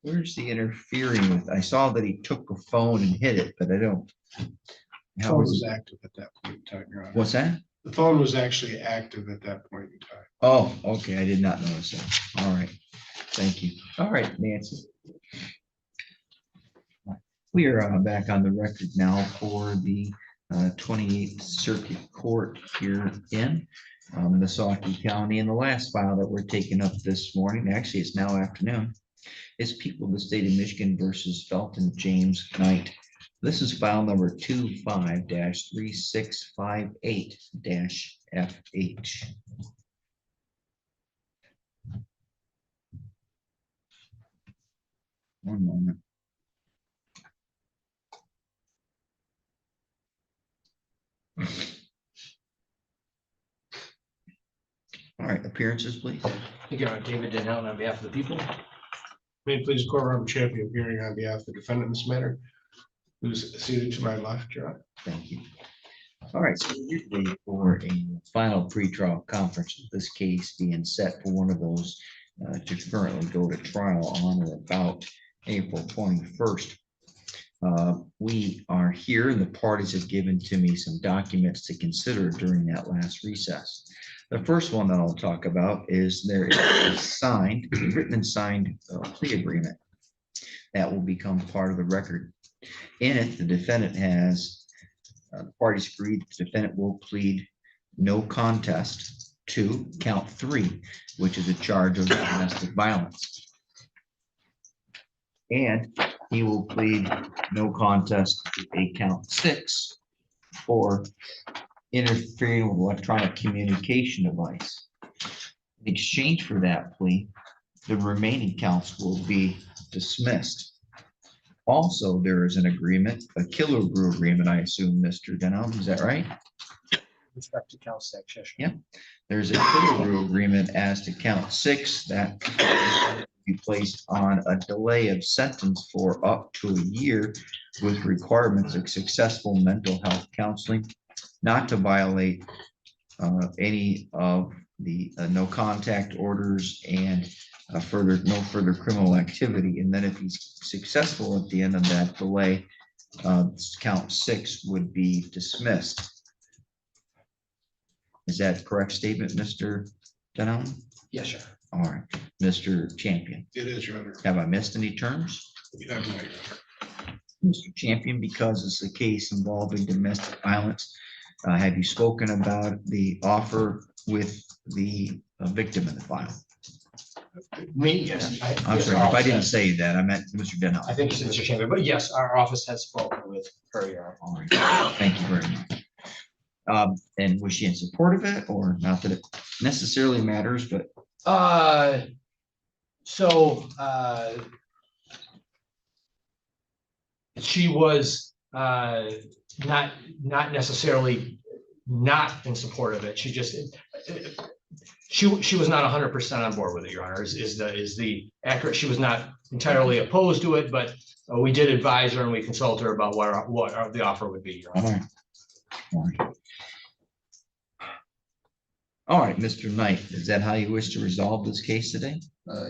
Where's the interfering with? I saw that he took a phone and hit it, but I don't. The How phone was was it? active at that point in time, Your Honor. What's that? The phone was actually active at that point in time. Oh, okay. I did not notice that. All right. Thank you. All right, Nancy. We are back on the record now for the 28th Circuit Court here in Missaukee County. And the last file that we're taking up this morning, actually it's now afternoon, is People of the State of Michigan versus Felton James Knight. This is file number 25-3658-FH. One moment. All right, appearances, please. Thank you, David Denell on behalf of the people. May it please the court, Robert Champion appearing on behalf of the defendant in this matter, who's seated to my left, Your Honor. Thank you. All right, so we're here for a final pretrial conference of this case being set for one of those to currently go to trial on or about April 21st. We are here and the parties have given to me some documents to consider during that last recess. The first one that I'll talk about is there is a written and signed plea agreement that will become part of the record. In it, the defendant has, the parties agreed the defendant will plead no contest to count 3, which is a charge of domestic violence. And he will plead no contest to a count 6 for interfering with electronic communication device. In exchange for that plea, the remaining counts will be dismissed. Also, there is an agreement, a Killebrew Agreement, I assume, Mr. Denham, is that right? Respect to count 6. Yes, Yep. There's a Killebrew Agreement as to count 6 that be placed on a delay of sentence for up to a year with requirements of successful mental health counseling, not to violate any of the no contact orders and no further criminal activity. And then if he's successful at the end of that delay, count 6 would be dismissed. Is that a correct statement, Mr. Denham? yes, sir. All right, Mr. Champion. It is, Your Honor. Have I missed any terms? You have my, Your Honor. Mr. Champion, because it's a case involving domestic violence, have you spoken about the offer with the victim in the file? Me, yes. I'm sorry, if I didn't say that, I meant Mr. Denham. I think it's Mr. Champion, but yes, our office has spoken with her, Your Honor. All right, thank you very much. And was she in support of it, or not that it necessarily matters, but she was not necessarily not in support of it. She just she was not 100% on board with it, Your Honor, is the accurate. She was not entirely opposed to it, but we did advise her and we consulted her about what the offer would be, Your Honor. All right. All right, Mr. Knight, is that how you wish to resolve this case today?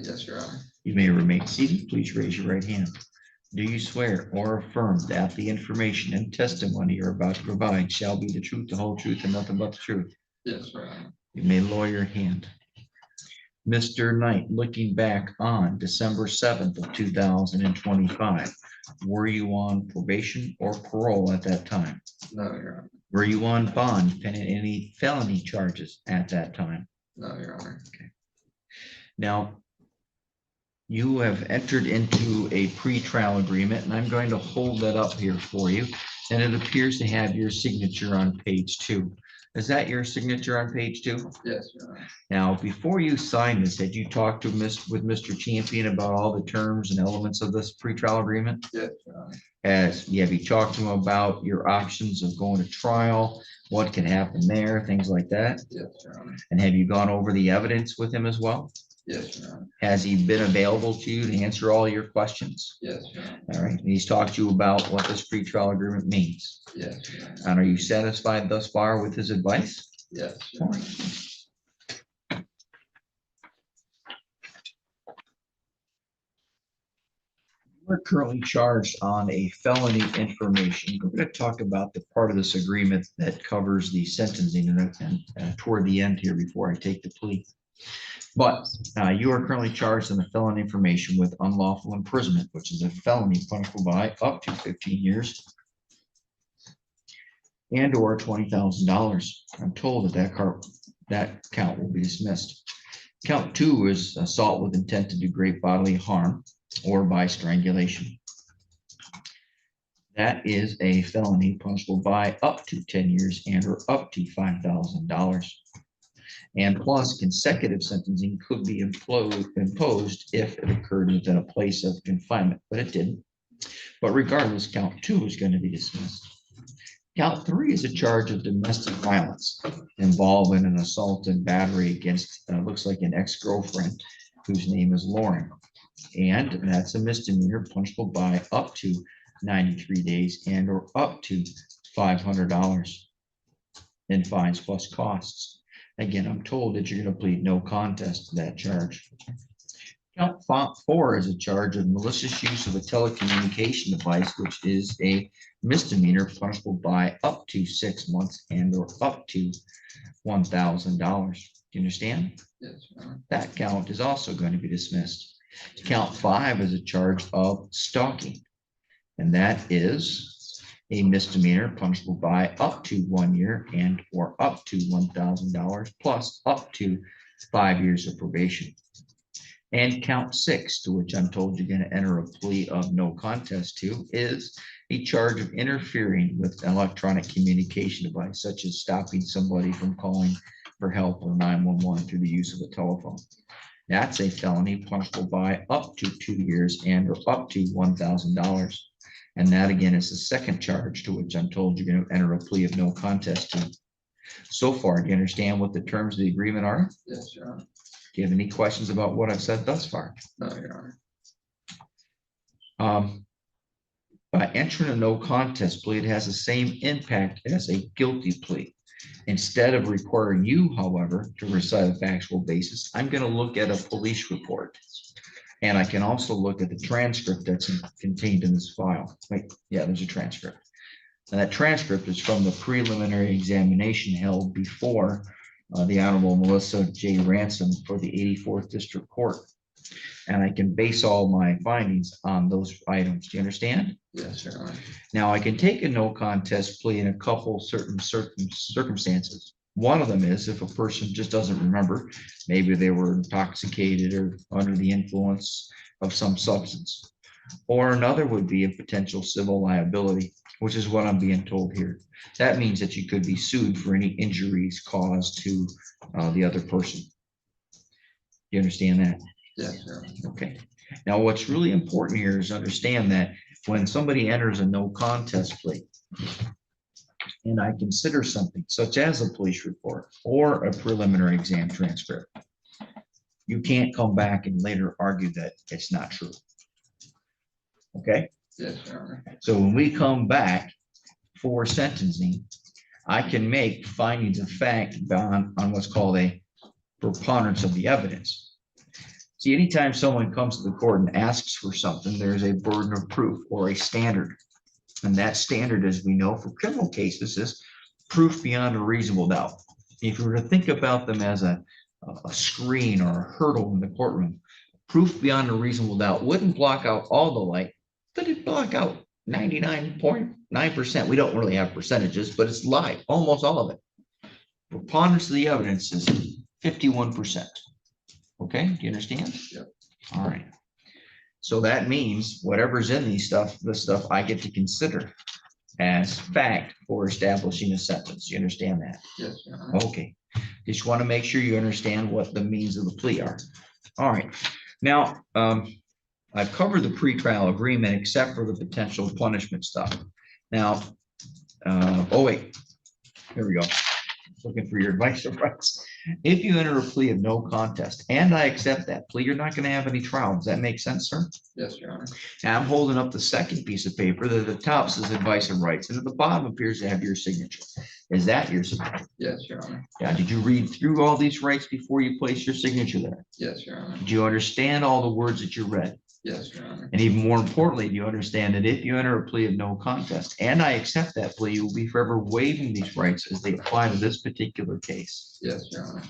Yes, Your Honor. You may remain seated. Please raise your right hand. Do you swear or affirm that the information and testimony you're about to provide shall be the truth, the whole truth, and nothing but the truth? Yes, Your Honor. You may lower your hand. Mr. Knight, looking back on December 7th of 2025, were you on probation or parole at that time? No, Your Honor. Were you on bond pending any felony charges at that time? No, Your Honor. Okay. Now, you have entered into a pretrial agreement, and I'm going to hold that up here for you. And it appears to have your signature on page 2. Is that your signature on page 2? Yes, Your Honor. Now, before you sign this, had you talked to with Mr. Champion about all the terms and elements of this pretrial agreement? Yes, Your Honor. Have you talked to him about your options of going to trial, what can happen there, things like that? Yes, Your Honor. And have you gone over the evidence with him as well? Yes, Your Honor. Has he been available to you to answer all your questions? Yes, Your Honor. All right, and he's talked to you about what this pretrial agreement means. Yes, Your Honor. And are you satisfied thus far with his advice? Yes, Your All Honor. right. We're currently charged on a felony information. We're going to talk about the part of this agreement that covers the sentencing and toward the end here before I take the plea. But you are currently charged on the felony information with unlawful imprisonment, which is a felony punishable by up to 15 years and or $20,000. I'm told that count will be dismissed. Count 2 is assault with intent to do great bodily harm or by strangulation. That is a felony punishable by up to 10 years and or up to $5,000. And plus consecutive sentencing could be imposed if it occurred within a place of confinement, but it didn't. But regardless, count 2 is going to be dismissed. Count 3 is a charge of domestic violence involving an assault and battery against, looks like an ex-girlfriend whose name is Lauren. And that's a misdemeanor punishable by up to 93 days and or up to $500 in fines plus costs. Again, I'm told that you're going to plead no contest to that charge. Count 4 is a charge of malicious use of a telecommunication device, which is a misdemeanor punishable by up to 6 months and or up to $1,000. Do you understand? Yes, Your Honor. That count is also going to be dismissed. Count 5 is a charge of stalking, and that is a misdemeanor punishable by up to 1 year and or up to $1,000 plus up to 5 years of probation. And count 6, to which I'm told you're going to enter a plea of no contest to, is a charge of interfering with an electronic communication device, such as stopping somebody from calling for help or 911 through the use of a telephone. That's a felony punishable by up to 2 years and or up to $1,000. And that again is the second charge to which I'm told you're going to enter a plea of no contest to. So far, do you understand what the terms of the agreement are? Yes, Your Honor. Do you have any questions about what I've said thus far? No, Your Honor. By entering a no contest plea, it has the same impact as a guilty plea. Instead of requiring you, however, to recite a factual basis, I'm going to look at a police report. And I can also look at the transcript that's contained in this file. Wait, yeah, there's a transcript. And that transcript is from the preliminary examination held before the Honorable Melissa J. Ransom for the 84th District Court. And I can base all my findings on those items. Do you understand? Yes, Your Honor. Now, I can take a no contest plea in a couple certain circumstances. One of them is if a person just doesn't remember, maybe they were intoxicated or under the influence of some substance. Or another would be a potential civil liability, which is what I'm being told here. That means that you could be sued for any injuries caused to the other person. Do you understand that? Yes, Your Honor. Okay. Now, what's really important here is understand that when somebody enters a no contest plea, and I consider something such as a police report or a preliminary exam transcript, you can't come back and later argue that it's not true. Okay? Yes, Your Honor. So when we come back for sentencing, I can make findings of fact on what's called a preponderance of the evidence. See, anytime someone comes to the court and asks for something, there's a burden of proof or a standard. And that standard, as we know, for criminal cases is proof beyond a reasonable doubt. If you were to think about them as a screen or a hurdle in the courtroom, proof beyond a reasonable doubt wouldn't block out all the light, but it'd block out 99.9%. We don't really have percentages, but it's light, almost all of it. Preponderance of the evidence is 51%. Okay, do you understand? Yep. All right. So that means whatever's in this stuff I get to consider as fact for establishing a sentence. You understand that? Yes, Your Honor. Okay. Just want to make sure you understand what the means of the plea are. All right. Now, I've covered the pretrial agreement except for the potential punishment stuff. Now, oh wait, here we go. Looking for your advice or rights. If you enter a plea of no contest, and I accept that plea, you're not going to have any trial. Does that make sense, sir? Yes, Your Honor. Now I'm holding up the second piece of paper that at the top says advice and rights, and at the bottom appears to have your signature. Is that your signature? Yes, Your Honor. Yeah. Did you read through all these rights before you place your signature there? Yes, Your Honor. Did you understand all the words that you read? Yes, Your Honor. And even more importantly, do you understand that if you enter a plea of no contest, and I accept that plea, you will be forever waiving these rights as they apply to this particular case. Yes, Your Honor.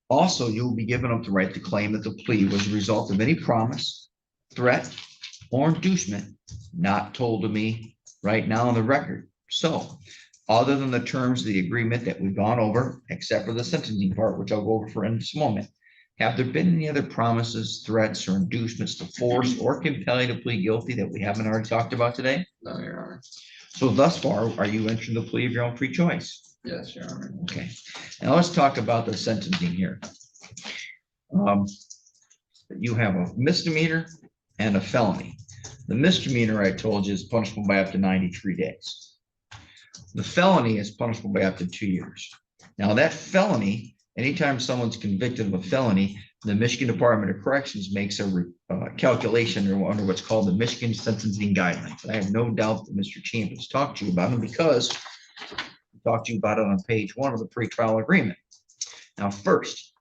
Also, you will be given up the right to claim that the plea was a result of any promise, threat, or inducement not told to me right now on the record. So, other than the terms of the agreement that we've gone over, except for the sentencing part, which I'll go over for in this moment, have there been any other promises, threats, or inducements to force or compel you to plead guilty that we haven't already talked about today? No, Your Honor. So thus far, are you entering the plea of your own free choice? Yes, Your Honor. Okay, now let's talk about the sentencing here. You have a misdemeanor and a felony. The misdemeanor, I told you, is punishable by up to 93 days. The felony is punishable by up to 2 years. Now that felony, anytime someone's convicted of a felony, the Michigan Department of Corrections makes a calculation under what's called the Michigan Sentencing Guidelines. I have no doubt that Mr. Champions talked to you about them because he talked to you about it on page 1 of the pretrial agreement. Now, first,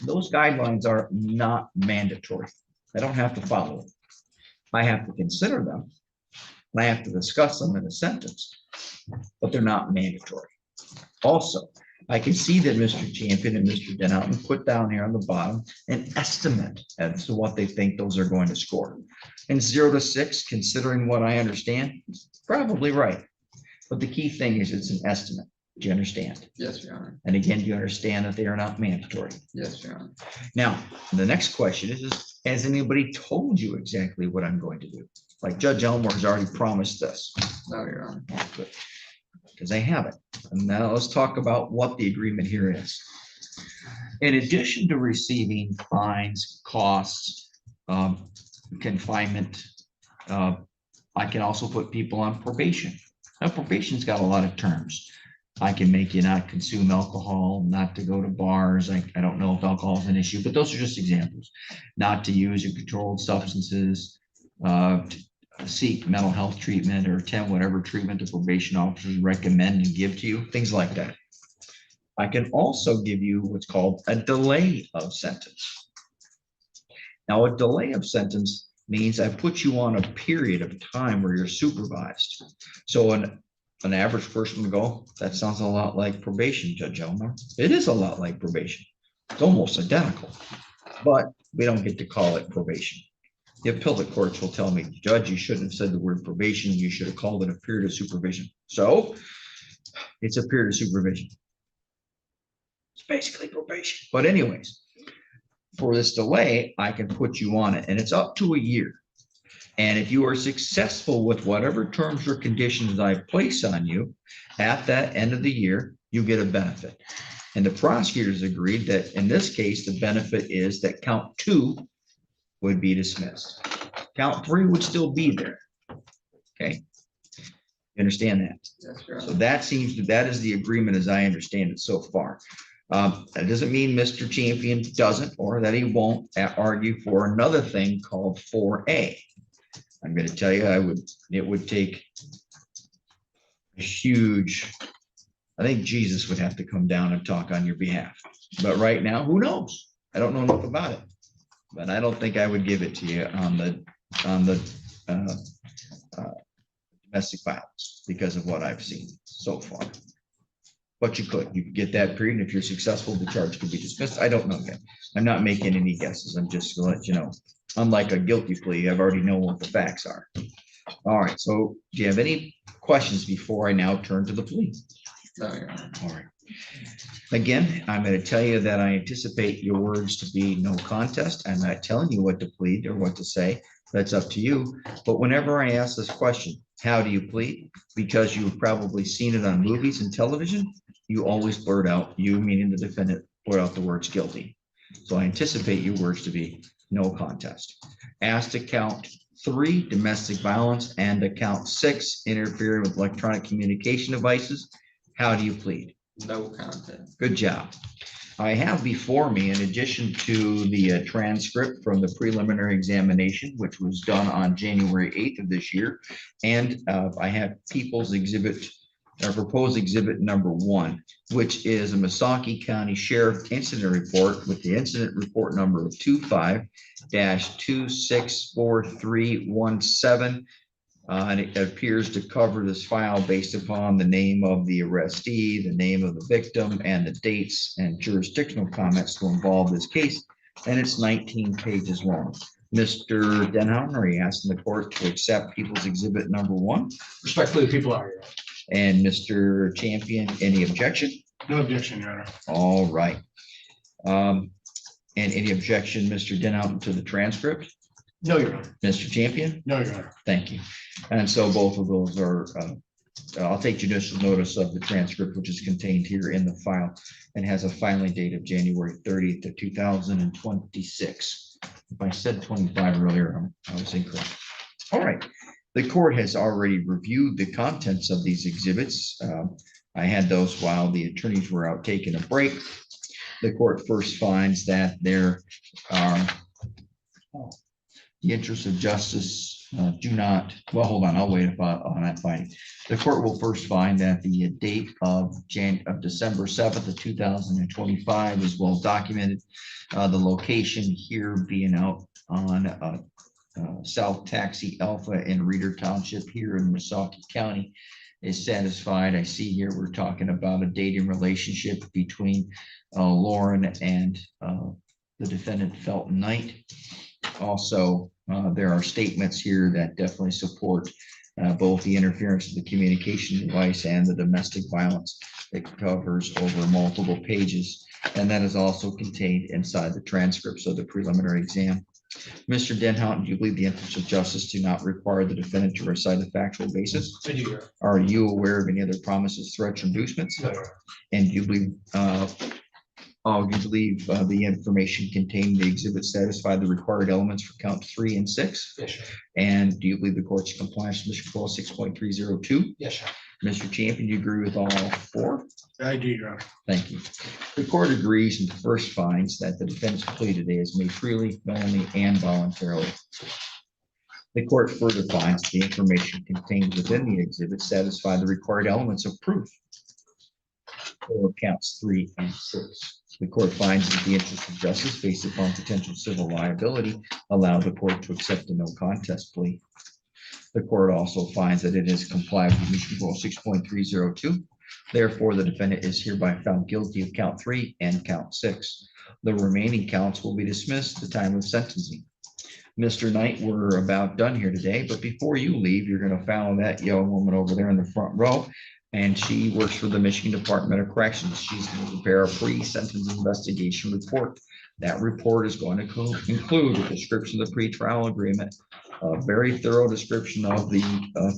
those guidelines are not mandatory. I don't have to follow them. I have to consider them. I have to discuss them in a sentence, but they're not mandatory. Also, I can see that Mr. Champion and Mr. Denhoughton put down here on the bottom an estimate as to what they think those are going to score. And 0 to 6, considering what I understand, probably right. But the key thing is it's an estimate. Do you understand? Yes, Your Honor. And again, do you understand that they are not mandatory? Yes, Your Honor. Now, the next question is, has anybody told you exactly what I'm going to do? Like Judge Elmore has already promised this. No, Your Honor. Because I haven't. And now let's talk about what the agreement here is. In addition to receiving fines, costs, confinement, I can also put people on probation. Now, probation's got a lot of terms. I can make you not consume alcohol, not to go to bars. I don't know if alcohol is an issue, but those are just examples. Not to use your controlled substances, to seek mental health treatment, or attend whatever treatment the probation officers recommend and give to you, things like that. I can also give you what's called a delay of sentence. Now, a delay of sentence means I put you on a period of time where you're supervised. So an average person would go, that sounds a lot like probation, Judge Elmore. It is a lot like probation. It's almost identical, but we don't get to call it probation. The appellate courts will tell me, Judge, you shouldn't have said the word probation. You should have called it a period of supervision. So it's a period of supervision. It's basically probation. But anyways, for this delay, I can put you on it, and it's up to a year. And if you are successful with whatever terms or conditions I place on you, at that end of the year, you get a benefit. And the prosecutors agreed that in this case, the benefit is that count 2 would be dismissed. Count 3 would still be there. Okay. You understand that? Yes, Your So Honor. that is the agreement as I understand it so far. That doesn't mean Mr. Champion doesn't, or that he won't argue for another thing called 4A. I'm going to tell you, it would take a huge, I think Jesus would have to come down and talk on your behalf. But right now, who knows? I don't know enough about it, but I don't think I would give it to you on the domestic violence because of what I've seen so far. But you could get that period. And if you're successful, the charge could be dismissed. I don't know yet. I'm not making any guesses. I'm just going to let you know. Unlike a guilty plea, I've already know what the facts are. All right. So do you have any questions before I now turn to the plea? No, Your Honor. All right. Again, I'm going to tell you that I anticipate your words to be no contest. I'm not telling you what to plead or what to say. That's up to you. But whenever I ask this question, how do you plead? Because you've probably seen it on movies and television, you always blurt out, you meaning the defendant, blurt out the words guilty. So I anticipate your words to be no contest. As to count 3, domestic violence, and to count 6, interfering with electronic communication devices, how do you plead? No contest. Good job. I have before me, in addition to the transcript from the preliminary examination, which was done on January 8th of this year, and I have People's Exhibit our proposed exhibit number 1, which is a Missaukee County Sheriff Incident Report with the incident report number of 25-264317. And it appears to cover this file based upon the name of the arrestee, the name of the victim, and the dates and jurisdictional comments to involve this case. And it's 19 pages long. Mr. Denham, are you asking the court to accept People's Exhibit number 1? Respectfully, the people are here. And Mr. Champion, any objection? No objection, Your Honor. All right. And any objection, Mr. Denham, to the transcript? No, Your Honor. Mr. Champion? No, Your Honor. Thank you. And so both of those are, I'll take judicial notice of the transcript, which is contained here in the file and has a filing date of January 30th of 2026. If I said 25 earlier, I was incorrect. All right. The court has already reviewed the contents of these exhibits. I had those while the attorneys were out taking a break. The court first finds that there are the interests of justice do not, well, hold on, I'll wait on that finding. The court will first find that the date of December 7th of 2025 is well documented. The location here being out on South Taxi Alpha in Reeder Township here in Missaukee County is satisfied. I see here we're talking about a dating relationship between Lauren and the defendant Felton Knight. Also, there are statements here that definitely support both the interference of the communication device and the domestic violence that covers over multiple pages. And that is also contained inside the transcripts of the preliminary exam. Mr. Denhout, do you believe the interests of justice do not require the defendant to recite a factual basis? I do, Your Honor. Are you aware of any other promises, threats, or inducements? No, Your Honor. And do you believe the information contained in the exhibit satisfy the required elements for count 3 and 6? Yes, Your Honor. And do you believe the court's compliance with Mission Clause 6.302? Yes, Your Honor. Mr. Champion, do you agree with all 4? I do, Your Honor. Thank you. The court agrees and first finds that the defendant's plea today is made freely, knowingly, and voluntarily. The court further finds the information contained within the exhibit satisfy the required elements of proof for counts 3 and 6. The court finds that the interest of justice based upon potential civil liability allow the court to accept a no contest plea. The court also finds that it has complied with Michigan Rule 6.302. Therefore, the defendant is hereby found guilty of count 3 and count 6. The remaining counts will be dismissed at the time of sentencing. Mr. Knight, we're about done here today, but before you leave, you're going to follow that young woman over there in the front row, and she works for the Michigan Department of Corrections. She's going to prepare a pre-sentence investigation report. That report is going to include a description of the pretrial agreement, a very thorough description of the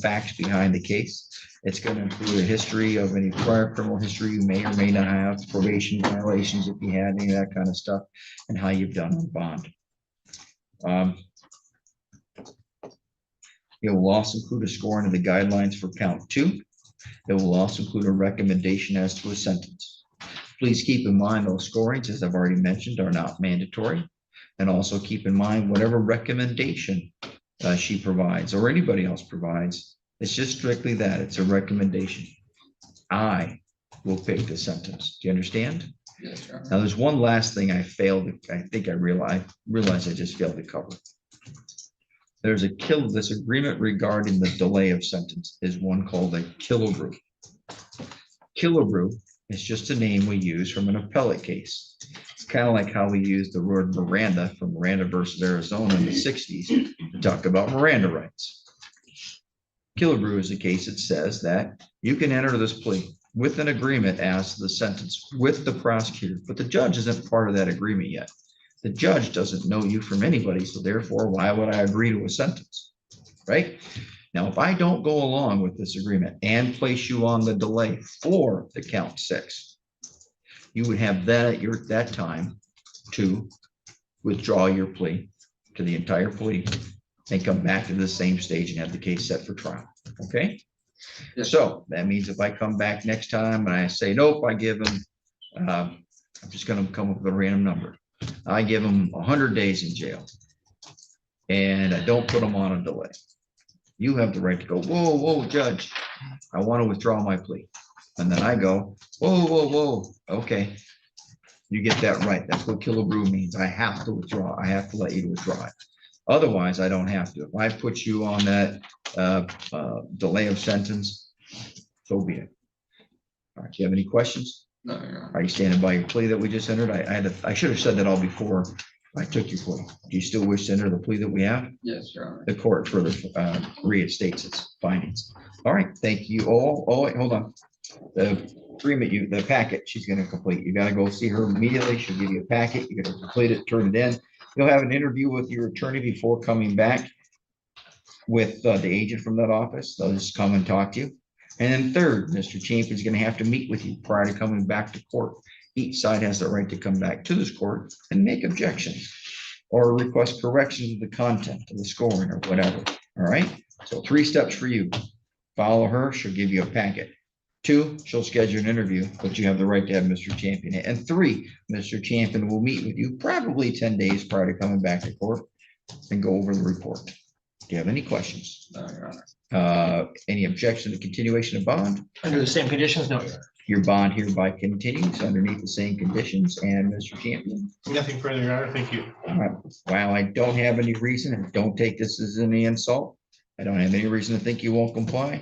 facts behind the case. It's going to include a history of any prior criminal history you may or may not have, probation violations if you had any of that kind of stuff, and how you've done on bond. It will also include a scoring of the guidelines for count 2. It will also include a recommendation as to a sentence. Please keep in mind those scorings, as I've already mentioned, are not mandatory. And also keep in mind whatever recommendation she provides or anybody else provides, it's just strictly that. It's a recommendation. I will pick the sentence. Do you understand? Yes, Your Honor. Now, there's one last thing I failed. I think I realized I just failed to cover. There's this agreement regarding the delay of sentence is one called a Killebrew. Killebrew is just a name we use from an appellate case. It's kind of like how we use the word Miranda from Miranda versus Arizona in the 60s to talk about Miranda rights. Killebrew is a case that says that you can enter this plea with an agreement as to the sentence with the prosecutor, but the judge isn't part of that agreement yet. The judge doesn't know you from anybody, so therefore, why would I agree to a sentence, right? Now, if I don't go along with this agreement and place you on the delay for the count 6, you would have that time to withdraw your plea to the entire plea and come back to the same stage and have the case set for trial, okay? Yes. So that means if I come back next time and I say, nope, I give him, I'm just gonna come up with a random number. I give him 100 days in jail and I don't put him on a delay. You have the right to go, whoa, whoa, judge, I want to withdraw my plea. And then I go, whoa, whoa, whoa, okay. You get that right. That's what Killebrew means. I have to withdraw. I have to let you withdraw it. Otherwise, I don't have to. If I put you on that delay of sentence, so be it. All right, do you have any questions? No, Your Honor. Are you standing by your plea that we just entered? I should have said that all before I took your plea. Do you still wish to enter the plea that we have? Yes, Your Honor. The court further reinstates its findings. All right, thank you all. Oh, wait, hold on. The agreement, the packet she's gonna complete. You gotta go see her immediately. She'll give you a packet. You gotta complete it, turn it in. You'll have an interview with your attorney before coming back with the agent from that office. They'll just come and talk to you. And then third, Mr. Champion's gonna have to meet with you prior to coming back to court. Each side has the right to come back to this court and make objections or request corrections of the content of the scoring or whatever. All right, so 3 steps for you. Follow her, she'll give you a packet. 2, she'll schedule an interview, but you have the right to have Mr. Champion. And 3, Mr. Champion will meet with you probably 10 days prior to coming back to court and go over the report. Do you have any questions? No, Your Honor. Any objection to continuation of bond? Under the same conditions, no, Your Honor. Your bond hereby continues underneath the same conditions. And Mr. Champion? Nothing further, Your Honor. Thank you. All right. While I don't have any reason, and don't take this as any insult, I don't have any reason to think you won't comply,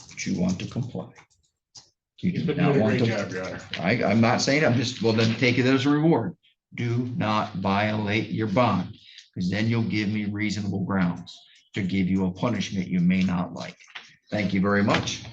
but you want to comply. You You've do been not doing a want great to. job, Your Honor. I'm not saying, I'm just, well, then take it as a reward. Do not violate your bond, because then you'll give me reasonable grounds to give you a punishment you may not like. Thank you very much.